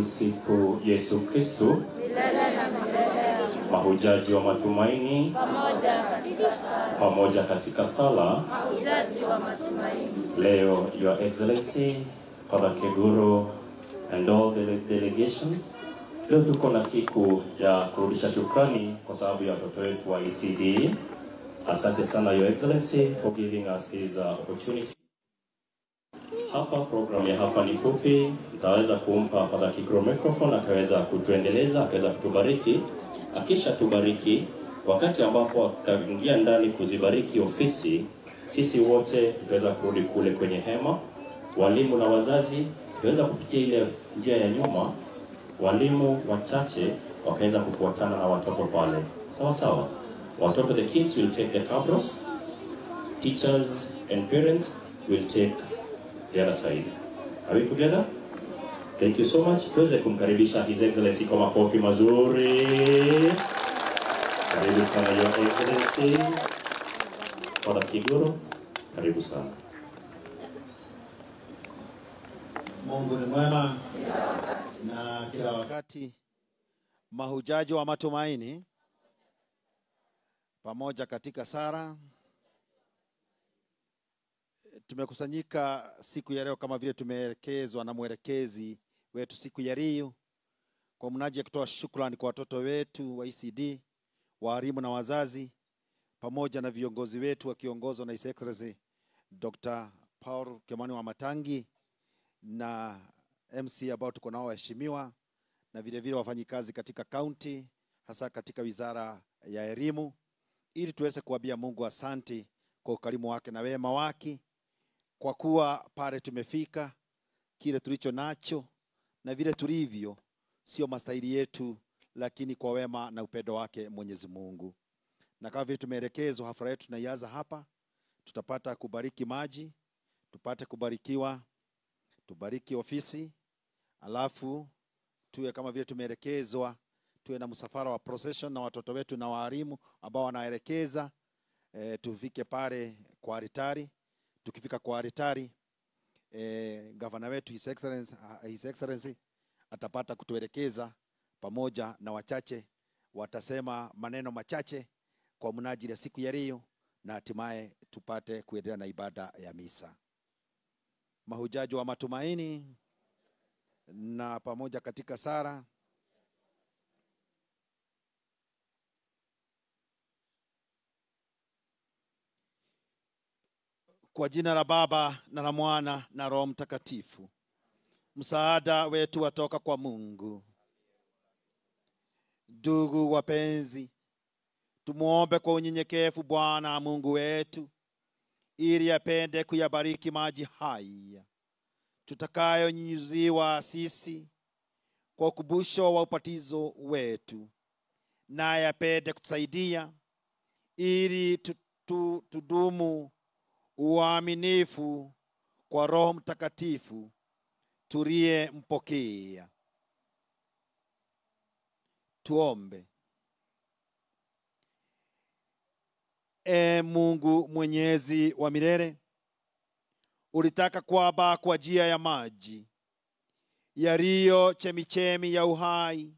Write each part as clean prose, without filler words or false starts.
Tumsifu Yesu Kristo. Milele na milele. Mahujaji wa matumaini pamoja katika sala. Mahujaji wa matumaini. Leo, Your Excellency, Father Keguro and all the delegation, leo tuko na siku ya kurudisha shukrani kwa sababu ya watoto wetu wa ECD. Asante sana Your Excellency for giving us this opportunity. Hapa program ya hapa ni fupi, tutaweza kumpa Father Keguro microphone akaweza kutuendeleza, akaweza kutubariki. Akisha tubariki, wakati ambapo tutaingia ndani kuzibariki ofisi, sisi wote tutaweza kurudi kule kwenye hema. Walimu na wazazi tutaweza kupitia ile njia ya nyuma. Walimu wachache wakaweza kufuatana na watoto pale. Sawa sawa. Watoto, the kids will take the cabros. Teachers and parents will take the other side. Are we together? Thank you so much. Tuweze kumkaribisha His Excellency kwa makofi mazuri. Karibu sana Your Excellency. Father Keguro, karibu sana. Mungu ni mwema na kila wakati. Mahujaji wa matumaini pamoja katika sala, tumekusanyika siku ya leo kama vile tumeelekezwa na mwelekezi wetu siku ya leo kwa mnaji ya kutoa shukrani kwa watoto wetu wa ECD, walimu na wazazi, pamoja na viongozi wetu wakiongozwa na His Excellency Dr. Paul Kimani Wamatangi na MC ambao tuko nao waheshimiwa, na vile vile wafanyikazi katika county, hasa katika wizara ya elimu, ili tuweze kuambia Mungu asante kwa ukarimu wake na wema wake, kwa kuwa pale tumefika, kile tulicho nacho na vile tulivyo sio mastahili yetu, lakini kwa wema na upendo wake Mwenyezi Mungu. Na kama vile tumeelekezwa, hafla yetu tunaianza hapa. Tutapata kubariki maji, tupate kubarikiwa, tubariki ofisi, alafu tuwe kama vile tumeelekezwa, tuwe na msafara wa procession na watoto wetu na walimu ambao wanaelekeza. Tufike pale kwa altari. Tukifika kwa altari, gavana wetu His Excellency atapata kutuelekeza, pamoja na wachache watasema maneno machache kwa mnajili ya siku ya leo, na hatimaye tupate kuendelea na ibada ya misa. Mahujaji wa matumaini na pamoja katika sala, kwa jina la Baba na la Mwana na Roho Mtakatifu. Msaada wetu watoka kwa Mungu. Ndugu wapenzi, tumuombe kwa unyenyekevu Bwana Mungu wetu, ili apende kuyabariki maji haya tutakayonyunyuziwa sisi kwa ukumbusho wa ubatizo wetu, naye apende kutusaidia ili tudumu uaminifu kwa Roho Mtakatifu tuliyempokea. Tuombe. Mungu mwenyezi wa milele, ulitaka kwamba kwa njia ya maji yaliyo chemichemi ya uhai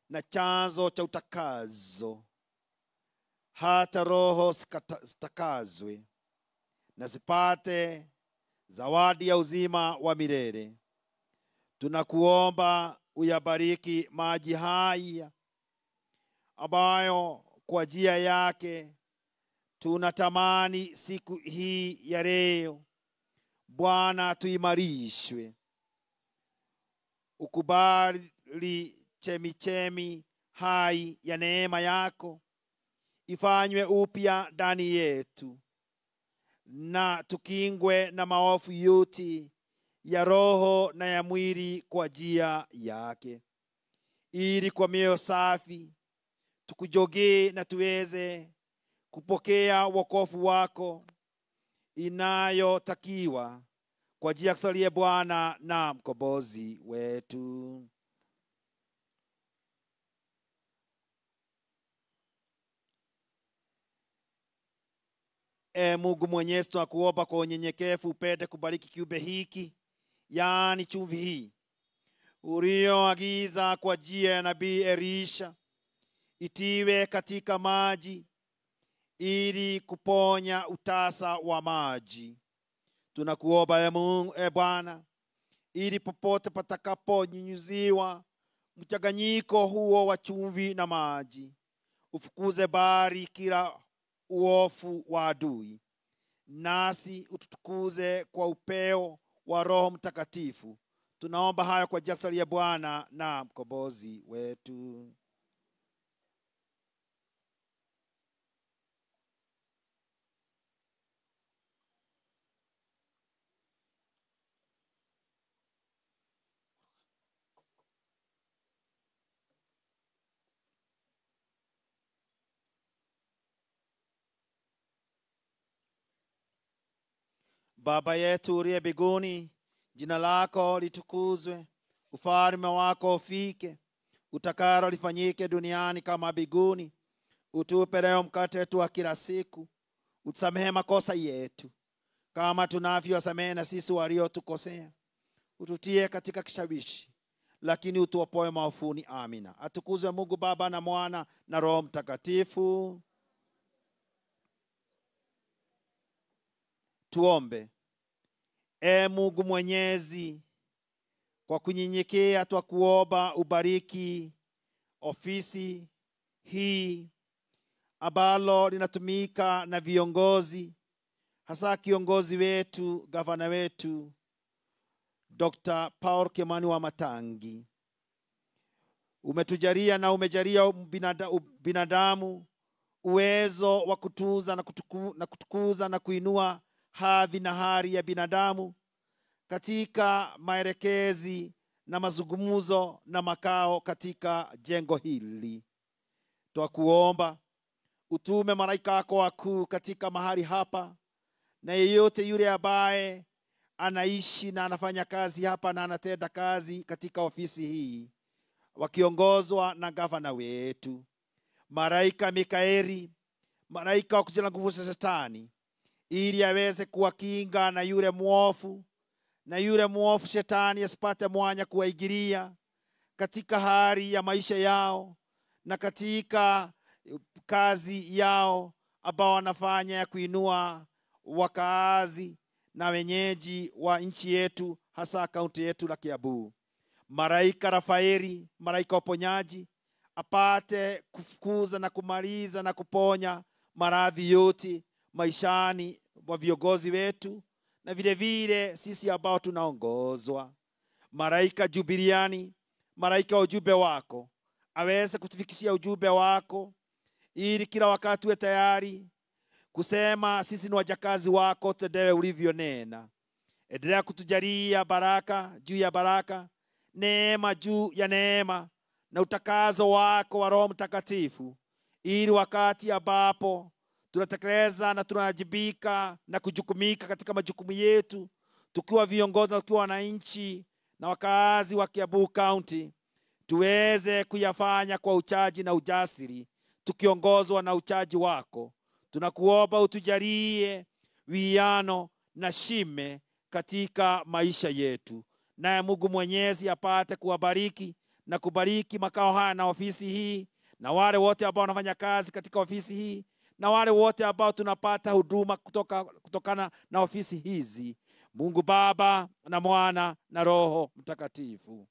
na chanzo cha utakazo, hata roho zitakazwe na zipate zawadi ya uzima wa milele. Tunakuomba uyabariki maji haya ambayo kwa njia yake tunatamani siku hii ya leo Bwana tuimarishwe. Ukubali chemichemi hai ya neema yako ifanywe upya ndani yetu, na tukingwe na maovu yote ya roho na ya mwili kwa njia yake, ili kwa mioyo safi tukujogee na tuweze kupokea wokovu wako inayotakiwa kwa njia ya kusalia Bwana na mkombozi wetu. Mungu mwenyezi, tunakuomba kwa unyenyekevu upende kubariki kiumbe hiki, yaani chumvi hii, ulioagiza kwa njia ya nabii Elisha itiwe katika maji ili kuponya utasa wa maji. Tunakuomba Mungu, Bwana, ili popote patakaponyunyuziwa mchanganyiko huo wa chumvi na maji, ufukuze bari kila uofu wa adui, nasi ututukuze kwa upeo wa Roho Mtakatifu. Tunaomba haya kwa jina la Bwana na mkombozi wetu. Baba yetu uliye mbinguni, jina lako litukuzwe, ufalme wako ufike, utakalo lifanyike duniani kama mbinguni. Utupe leo mkate wetu wa kila siku, utusamehe makosa yetu kama tunavyowasamehe na sisi waliotukosea, ututie katika kishawishi, lakini utuopoe maovuni. Amina. Atukuzwe Mungu Baba na Mwana na Roho Mtakatifu. Tuombe. Mungu Mwenyezi, kwa kunyenyekea twakuomba ubariki ofisi hii ambalo linatumika na viongozi, hasa kiongozi wetu, gavana wetu Dr. Paul Kimani Wamatangi. Umetujalia na umejalia binadamu uwezo wa kutuza na kutukuza na kuinua hadhi na hali ya binadamu katika maelekezi na mazungumzo na makao katika jengo hili. Twakuomba utume malaika wako wakuu katika mahali hapa, na yeyote yule ambaye anaishi na anafanya kazi hapa na anatenda kazi katika ofisi hii, wakiongozwa na gavana wetu malaika Mikaeli, malaika wa kujila nguvu za Shetani, ili aweze kuwakinga na yule mwovu, na yule mwovu Shetani asipate mwanya kuwaingilia katika hali ya maisha yao na katika kazi yao ambao wanafanya ya kuinua wakaazi na wenyeji wa nchi yetu, hasa kaunti yetu la Kiambu. Malaika Rafaeli, malaika uponyaji, apate kufukuza na kumaliza na kuponya maradhi yote maishani wa viongozi wetu na vile vile sisi ambao tunaongozwa. Malaika Jubiliani, malaika wa ujumbe wako, aweze kutufikishia ujumbe wako ili kila wakati we tayari kusema sisi ni wajakazi wako, tutendewe ulivyonena. Endelea kutujalia baraka juu ya baraka, neema juu ya neema, na utakazo wako wa Roho Mtakatifu, ili wakati ambapo tunatekeleza na tunajibika na kujukumika katika majukumu yetu, tukiwa viongozi, tukiwa wananchi na wakazi wa Kiambu County, tuweze kuyafanya kwa uchaji na ujasiri, tukiongozwa na uchaji wako. Tunakuomba utujalie wiano na shime katika maisha yetu. Naye Mungu Mwenyezi apate kuwabariki na kubariki makao haya na ofisi hii, na wale wote ambao wanafanya kazi katika ofisi hii, na wale wote ambao tunapata huduma kutokana na ofisi hizi. Mungu Baba na Mwana na Roho Mtakatifu.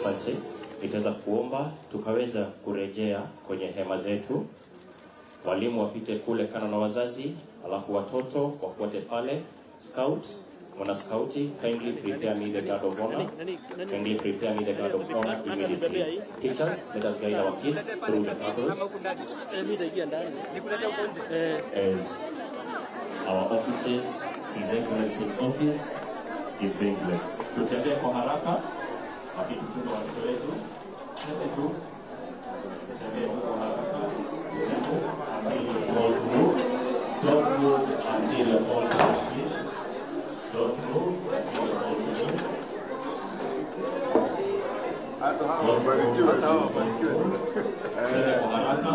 Asante. Nitaweza kuomba tukaweza kurejea kwenye hema zetu. Walimu wapite kule kana na wazazi, alafu watoto wafuate pale. Scout, wana scouti, kindly prepare me the guard of honor. Kindly prepare me the guard of honor immediately. Teachers, let us guide our kids through the pathways. As our offices, His Excellency's office is being blessed. Tutembee kwa haraka, wakituchunga watoto wetu. Tembee tu. Tembee tu kwa haraka. Don't move until you're told to move, please. Don't move until you're told to move. Tembee kwa haraka.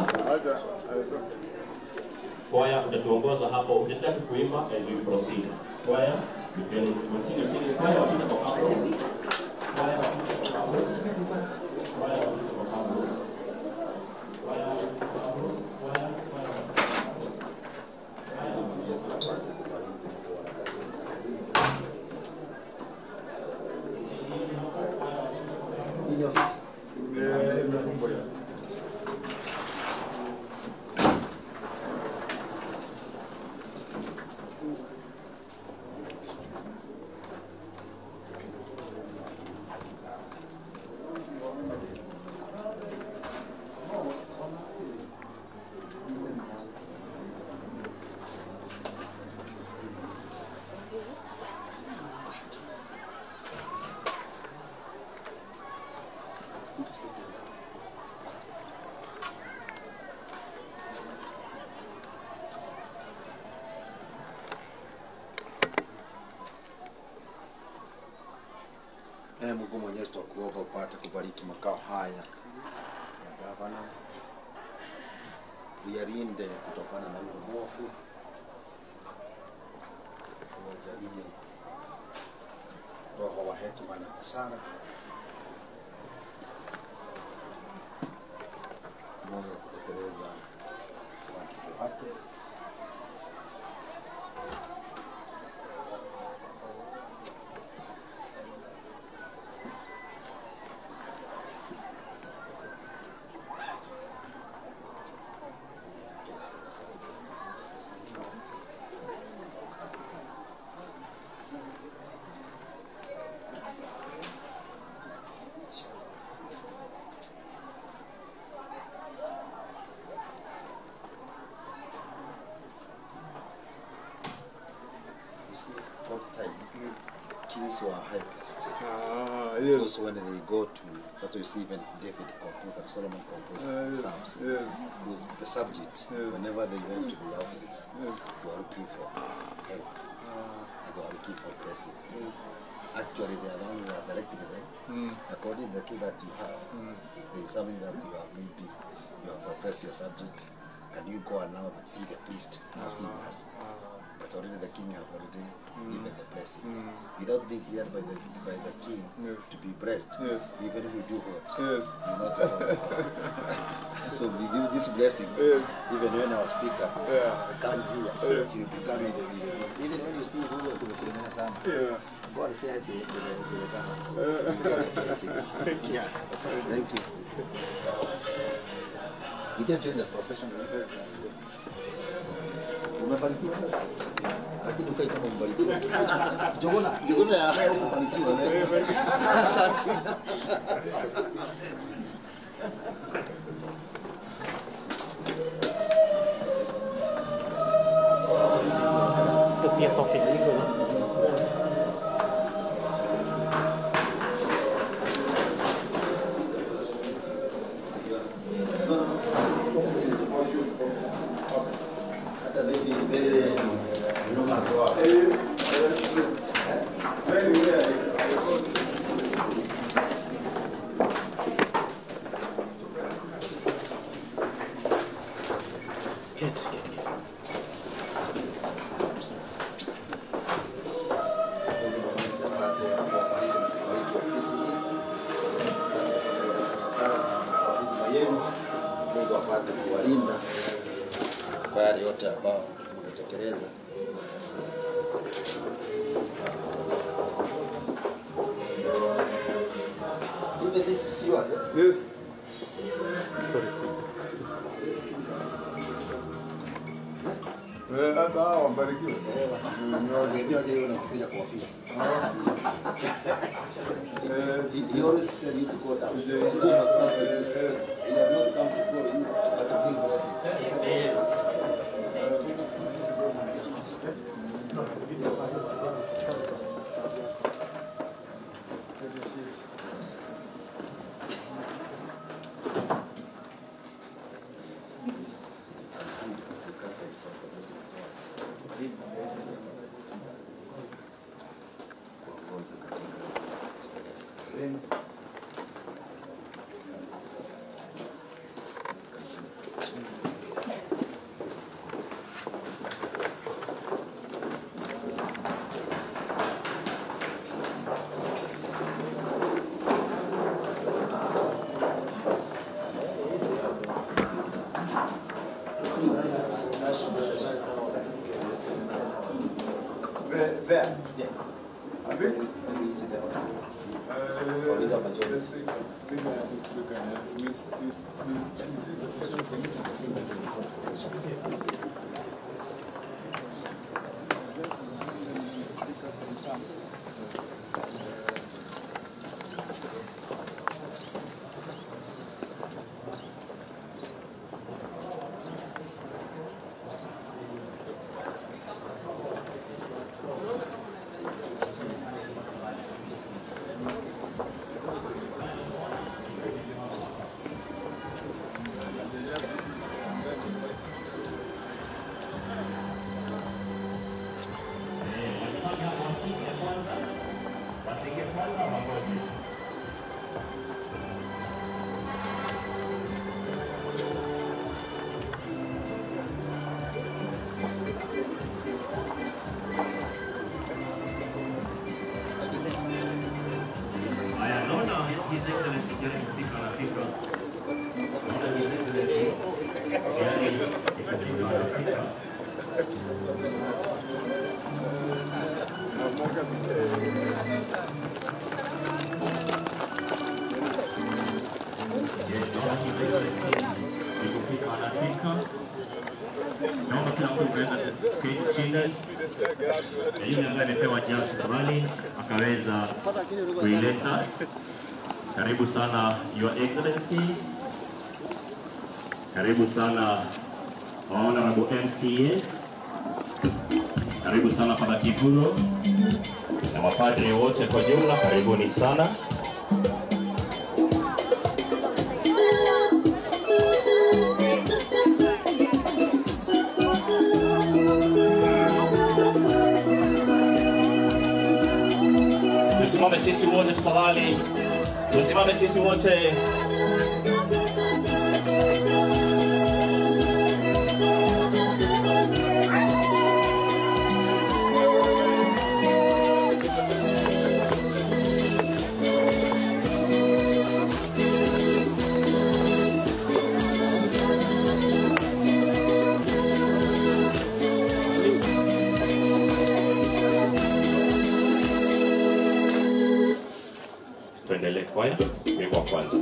Choir, utatuongoza hapo, utaendelea kuimba as we proceed. Choir, you can continue singing. Choir, wapita kwa campus. Choir, wapita kwa campus. Choir, wapita kwa campus. Choir, wapita kwa campus. Choir, Mungu Mwenyezi tukuomba upate kubariki makao haya ya gavana, uyalinde kutokana na yule mwovu, uwajalie roho wa hekima na busara, moyo wa kutekeleza wajibu wake. Kings were high priest. Yes. Because when they go to, that you see even David composed and Solomon composed Psalms. Yes. Because the subject, whenever they went to the offices, they were looking for help. And they were looking for blessings. Actually, they are the ones who are directing them. According to the key that you have, there is something that you have maybe, you have oppressed your subjects. Can you go and now see the priest now seeing us? But already the king have already given the blessings. Without being cleared by the king to be blessed, even if you do what? Yes. You not so we give these blessings, even when our speaker comes here, he will become in the even when you see who will be the God say to the God blessings. Yeah, thank you. We just joined the procession. Umebarikiwa? Lakini ukai kama umebarikiwa. Jogona ya umebarikiwa. Asante. The CS office. Mungu apate kuwalinda kwa yale yote ambao mnatekeleza. Even This is yours, eh? Yes. Sorry. Hata hao wabarikiwe. Ndio hiyo unakuja kwa ofisi. He always tell you to go down. You have not come to call you, but to bring blessings. Yes. There. Yeah. I think. When we eat there. His Excellency Jeremy Thika na Thika. Naona His Excellency yani Thika. Naomba kila mtu kuweza kuketi chini. Yule ambaye amepewa jazi fulani akaweza kuileta. Karibu sana Your Excellency. Karibu sana Honorable MCS. Karibu sana Padre Kiguro na mapadri wote kwa jumla, karibuni sana. Tusimame sisi wote tafadhali. Tusimame sisi wote. Tuendelee kwaya, wimbo wa kwanza.